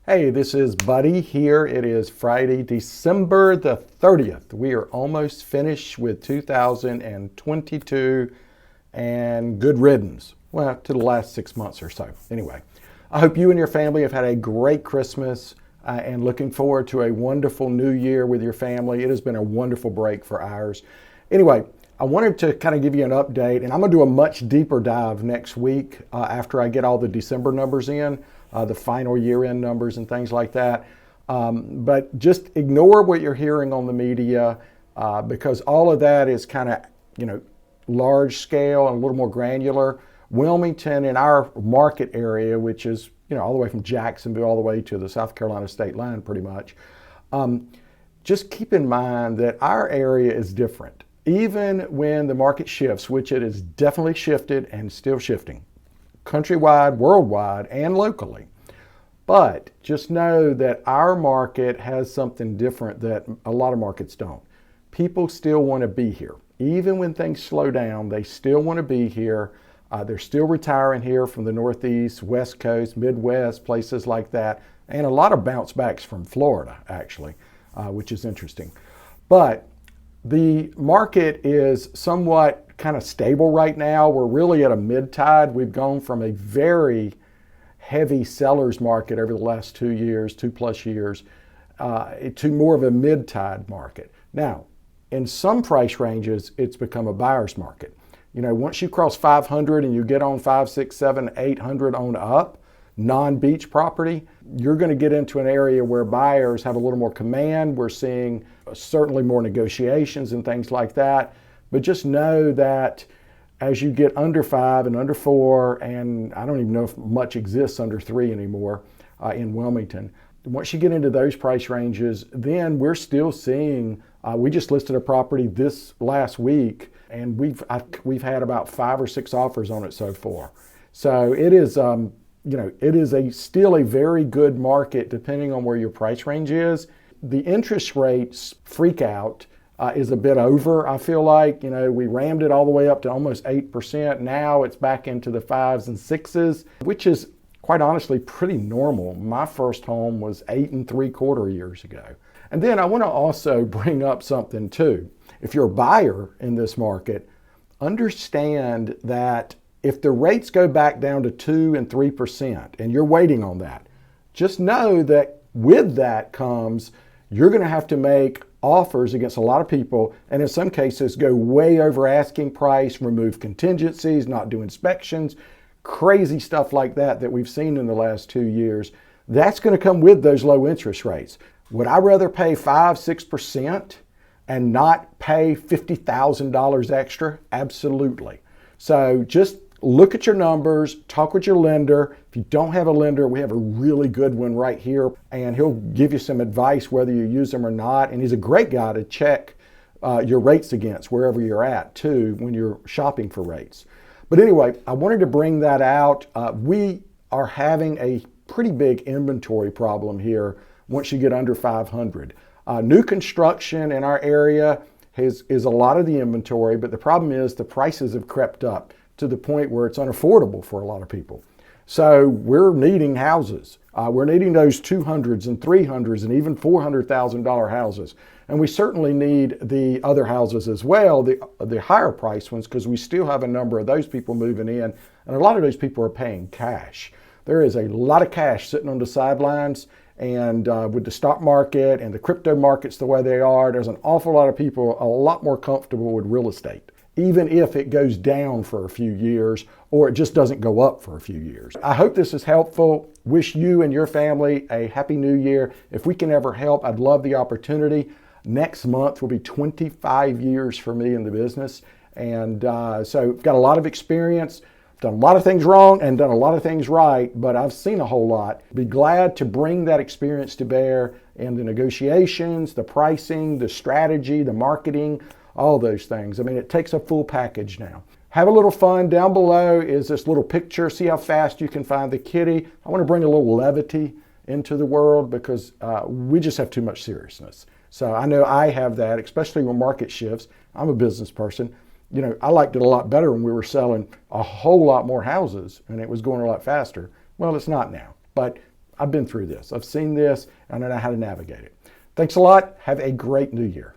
Hey, this is Buddy here. It is Friday, December the 30th. We are almost finished with 2022 and good riddance. Well, to the last 6 months or so. Anyway, I hope you and your family have had a great Christmas and looking forward to a wonderful new year with your family. It has been a wonderful break for ours. Anyway, I wanted to kind of give you an update, and I'm going to do a much deeper dive next week after I get all the December numbers in, the final year-end numbers and things like that. But just ignore what you're hearing on the media because all of that is kind of, large scale and a little more granular. Wilmington in our market area, which is, all the way from Jacksonville all the way to the South Carolina state line pretty much. Just keep in mind that our area is different. Even when the market shifts, which it has definitely shifted and still shifting, countrywide, worldwide, and locally. But just know that our market has something different that a lot of markets don't. People still want to be here. Even when things slow down, they still want to be here. They're still retiring here from the Northeast, West Coast, Midwest, places like that. And a lot of bounce backs from Florida, actually, which is interesting. But the market is somewhat kind of stable right now. We're really at a mid-tide. We've gone from a very heavy seller's market over the last 2 years, 2+ years, to more of a mid-tide market. Now, in some price ranges, it's become a buyer's market. Once you cross 500 and you get on 5, 6, 7, 800 on up, non-beach property, you're going to get into an area where buyers have a little more command. We're seeing certainly more negotiations and things like that. But just know that as you get under 5 and under 4, and I don't even know if much exists under 3 anymore in Wilmington, once you get into those price ranges, then we're still seeing, we just listed a property this last week, and we've had about 5 or 6 offers on it so far. So it is, it is still a very good market depending on where your price range is. The interest rates freak out is a bit over, I feel like. We rammed it all the way up to almost 8%. Now it's back into the 5s and 6s, which is quite honestly pretty normal. My first home was 8 3/4 years ago. And then I want to also bring up something too. If you're a buyer in this market, understand that if the rates go back down to 2 and 3%, and you're waiting on that, just know that with that comes, you're going to have to make offers against a lot of people, and in some cases go way over asking price, remove contingencies, not do inspections, crazy stuff like that we've seen in the last 2 years. That's going to come with those low interest rates. Would I rather pay 5, 6% and not pay $50,000 extra? Absolutely. So just look at your numbers, talk with your lender. If you don't have a lender, we have a really good one right here, and he'll give you some advice whether you use them or not. And he's a great guy to check your rates against wherever you're at too when you're shopping for rates. But anyway, I wanted to bring that out. We are having a pretty big inventory problem here once you get under 500. New construction in our area is a lot of the inventory, but the problem is the prices have crept up to the point where it's unaffordable for a lot of people. So we're needing houses. We're needing those 200s and 300s and even $400,000 houses. And we certainly need the other houses as well, the higher price ones, because we still have a number of those people moving in. And a lot of those people are paying cash. There is a lot of cash sitting on the sidelines. And with the stock market and the crypto markets the way they are, there's an awful lot of people a lot more comfortable with real estate, even if it goes down for a few years or it just doesn't go up for a few years. I hope this is helpful. Wish you and your family a happy new year. If we can ever help, I'd love the opportunity. Next month will be 25 years for me in the business. And so I've got a lot of experience, done a lot of things wrong and done a lot of things right, but I've seen a whole lot. Be glad to bring that experience to bear in the negotiations, the pricing, the strategy, the marketing, all those things. I mean, it takes a full package now. Have a little fun. Down below is this little picture. See how fast you can find the kitty. I want to bring a little levity into the world because we just have too much seriousness. So I know I have that, especially when market shifts. I'm a business person. I liked it a lot better when we were selling a whole lot more houses and it was going a lot faster. Well, it's not now, but I've been through this. I've seen this, and I know how to navigate it. Thanks a lot. Have a great new year.